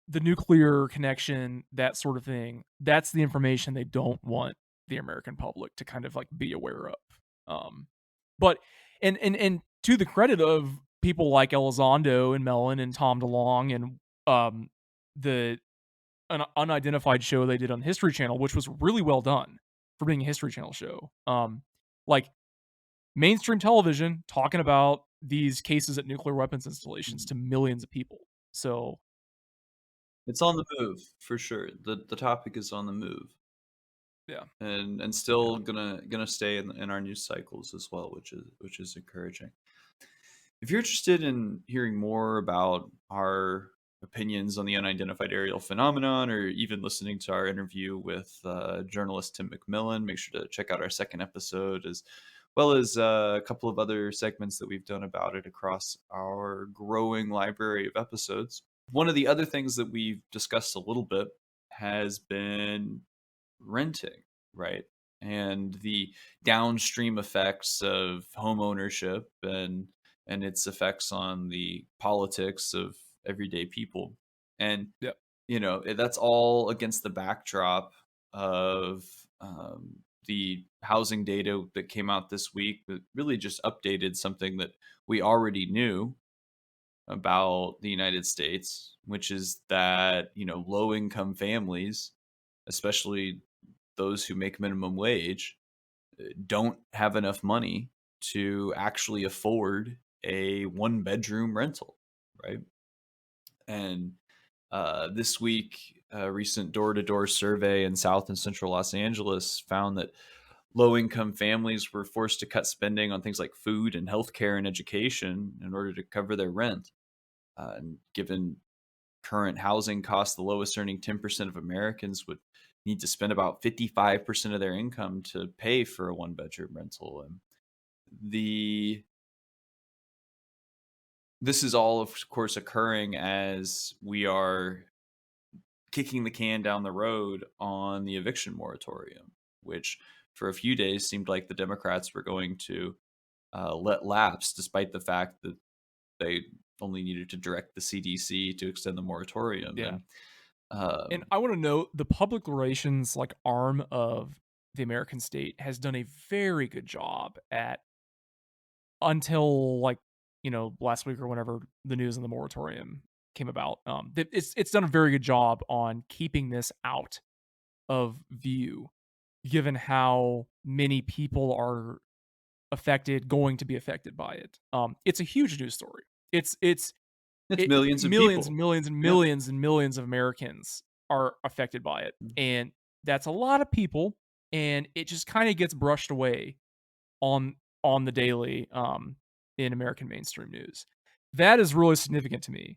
the nuclear connection, that sort of thing, that's the information they don't want the American public to kind of like be aware of. But and to the credit of people like Elizondo and Mellon and Tom DeLonge and the an unidentified show they did on History Channel, which was really well done for being a History Channel show. Like mainstream television talking about these cases at nuclear weapons installations to millions of people. So It's on the move for sure. The topic is on the move, yeah, and yeah, still gonna stay in our news cycles as well, which is encouraging. If you're interested in hearing more about our opinions on the unidentified aerial phenomenon, or even listening to our interview with journalist Tim McMillan, make sure to check out our second episode, as well as a couple of other segments that we've done about it across our growing library of episodes. One of the other things that we've discussed a little bit has been renting, right? And the downstream effects of home ownership and its effects on the politics of everyday people. And yeah. that's all against the backdrop of the housing data that came out this week that really just updated something that we already knew about the United States, which is that, low income families, especially those who make minimum wage, don't have enough money to actually afford a one bedroom rental, right? And this week, a recent door to door survey in South and Central Los Angeles found that low income families were forced to cut spending on things like food and healthcare and education in order to cover their rent. And given current housing costs, the lowest earning 10% of Americans would need to spend about 55% of their income to pay for a one bedroom rental. And the this is all, of course, occurring as we are kicking the can down the road on the eviction moratorium, which for a few days seemed like the Democrats were going to let lapse, despite the fact that they only needed to direct the CDC to extend the moratorium. Yeah. And And I want to note the public relations like arm of the American state has done a very good job at until like last week or whenever the news on the moratorium came about. It's done a very good job on keeping this out of view, given how many people are going to be affected by it. It's a huge news story. it's millions of Millions and people. millions and Yep. millions and millions of Americans are affected by it. And that's a lot of people. And it just kind of gets brushed away on the daily in American mainstream news. That is really significant to me.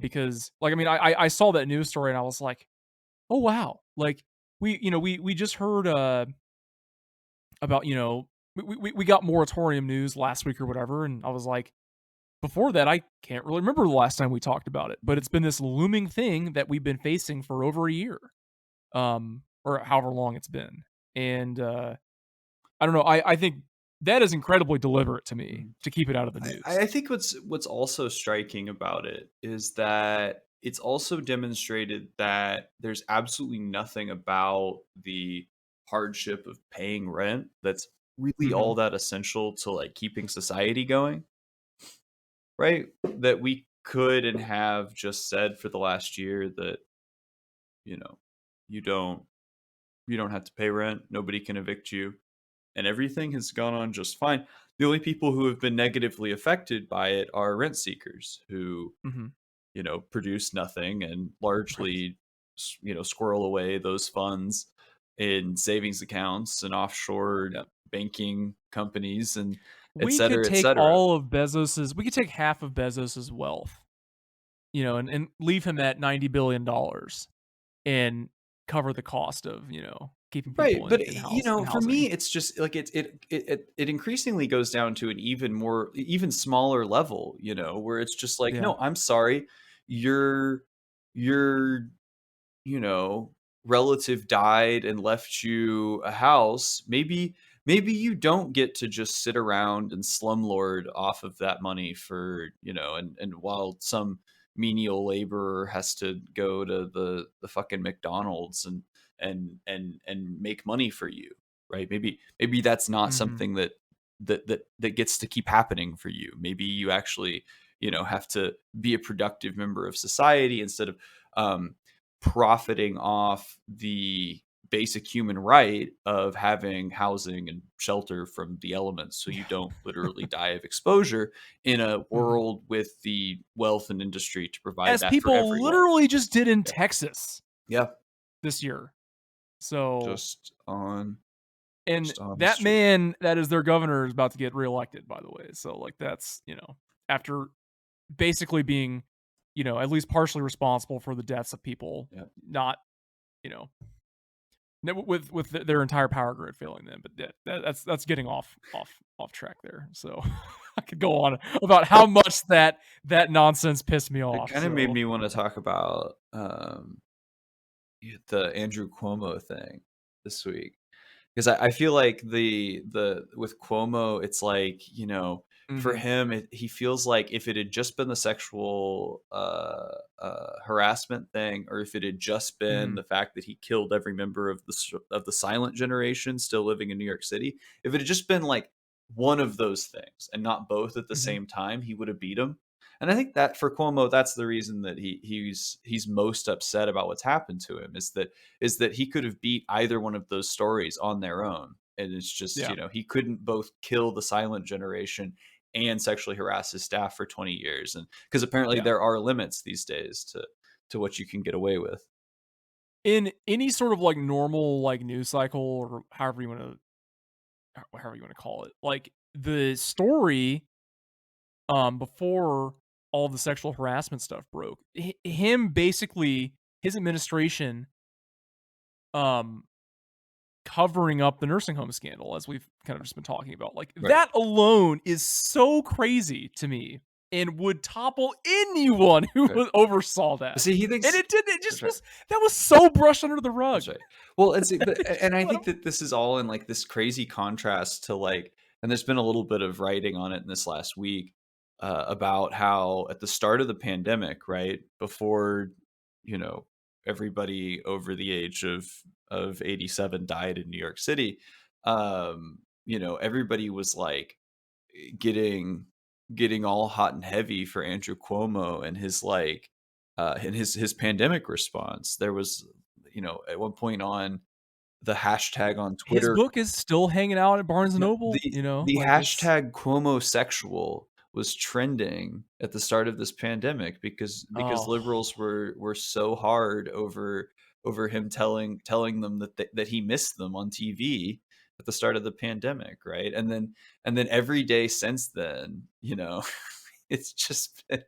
Because like I mean, I saw that news story and I was like, oh wow. Like we just heard about we got moratorium news last week or whatever, and I was like, before that, I can't really remember the last time we talked about it, but it's been this looming thing that we've been facing for over a year, or however long it's been. And I don't know. I think that is incredibly deliberate to me Mhm. to keep it out of the I news. I think what's also striking about it is that it's also demonstrated that there's absolutely nothing about the hardship of paying rent that's really Hmm. all that essential to like keeping society going, right? That we could and have just said for the last year that, you know, you don't you don't have to pay rent, nobody can evict you, and everything has gone on just fine. The only people who have been negatively affected by it are rent seekers who, Hmm. produce nothing and Right. largely, squirrel away those funds in savings accounts and offshore Yeah. banking companies and et We could cetera, et take cetera. we could take half of Bezos's wealth, and leave him at $90 billion and cover the cost of, keeping people Right, in, but in for housing. me, it's just like it increasingly goes down to an even smaller level, where it's just like, Yeah. no, I'm sorry, your your you know relative died and left you a house. Maybe you don't get to just sit around and slumlord off of that money for, and while some menial laborer has to go to the fucking McDonald's and make money for you, right? Maybe that's not Mhm. something that gets to keep happening for you. Maybe you actually, have to be a productive member of society instead of um, profiting off the basic human right of having housing and shelter from the elements so you Yeah. don't literally die of exposure in a Mhm. world with the wealth and industry to provide As that for people everyone. literally just did in Yeah. Texas Yeah. this year. So, Just on and just on the that street. man that is their governor is about to get reelected, by the way. So, like, that's, after basically being, at least partially responsible for the deaths of people, Yeah. not, you know, with their entire power grid failing them. But that's getting off track there. So I could go on about how much that nonsense pissed me It off. kind of made So me want to talk about the Andrew Cuomo thing this week. Because I feel like the with Cuomo, it's like, for mhm, him, he feels like if it had just been the sexual harassment thing, or if it had just been mhm, the fact that he killed every member of the silent generation still living in New York City, if it had just been like one of those things and not both at the mhm, same time, he would have beat him. And I think that for Cuomo, that's the reason that he's most upset about what's happened to him is that he could have beat either one of those stories on their own. And it's just, yeah, he couldn't both kill the silent generation and sexually harass his staff for 20 years. And because apparently yeah. there are limits these days to what you can get away with. In any sort of like normal like news cycle or however you want to call it, like the story before all the sexual harassment stuff broke, him basically his administration um covering up the nursing home scandal, as we've kind of just been talking about. Like, Right. that alone is so crazy to me and would topple anyone who Right. oversaw that. See, he And thinks it didn't, it just that's right. was, that was so brushed under the That's rug. right. Well, and see, It just and I what think that this is all in like this crazy contrast to like, and there's been a little bit of writing on it in this last week about how at the start of the pandemic, right before, you know, everybody over the age of 87 died in New York City, everybody was like getting all hot and heavy for Andrew Cuomo and his like and his pandemic response. There was, at one point on the hashtag on his Twitter, book is still hanging out at Barnes and no, Noble, the like it's hashtag Cuomo-sexual was trending at the start of this pandemic because oh liberals were so hard over him telling them that he missed them on TV at the start of the pandemic, right? And then every day since then, it's just been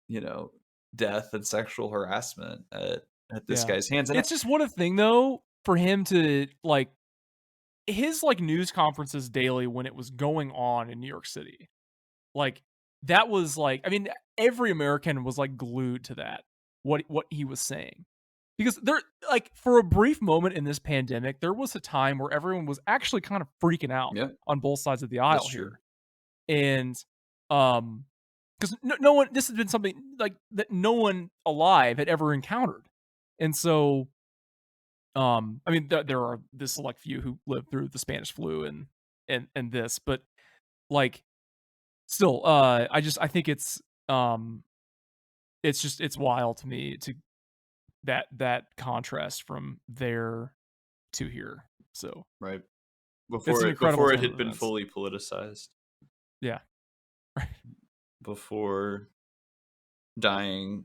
you know, death and sexual harassment at this yeah. guy's hands. And It's just what a thing though for him to like his like news conferences daily when it was going on in New York City. Like, that was like I mean, every American was, like, glued to that, what he was saying. Because there like, for a brief moment in this pandemic, there was a time where everyone was actually kind of freaking out yeah, on both sides of the that's aisle true. here. And, because no one this has been something, like, that no one alive had ever encountered. And so, I mean, there are this select few who lived through the Spanish flu and this, but, like, still, I think it's wild to me to that contrast from there to here. So, Right. it's Before an it incredible before it turn of had been events. fully politicized, Yeah. before dying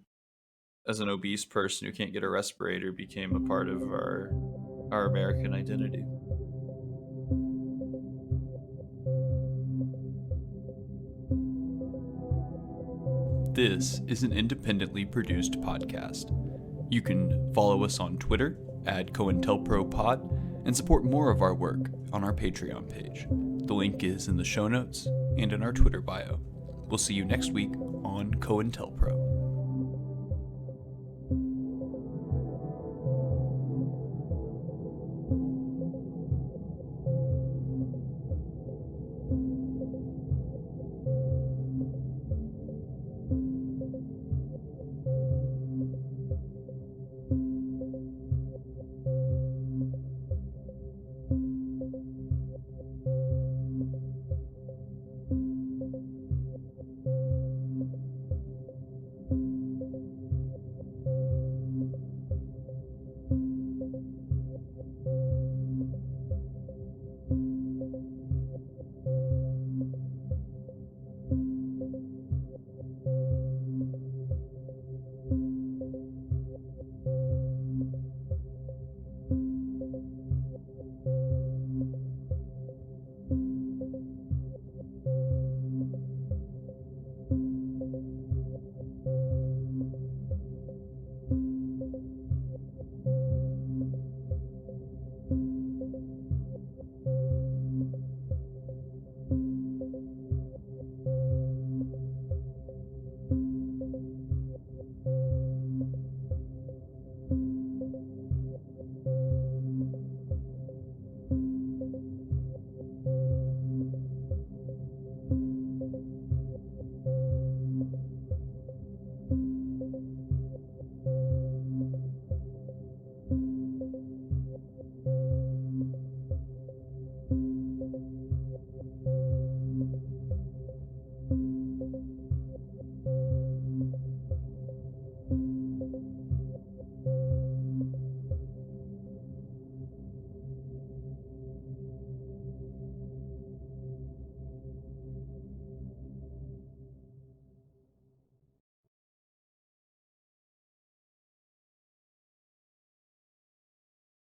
as an obese person who can't get a respirator became a part of our American identity. This is an independently produced podcast. You can follow us on Twitter at COINTELPROPod and support more of our work on our Patreon page. The link is in the show notes and in our Twitter bio. We'll see you next week on COINTELPRO.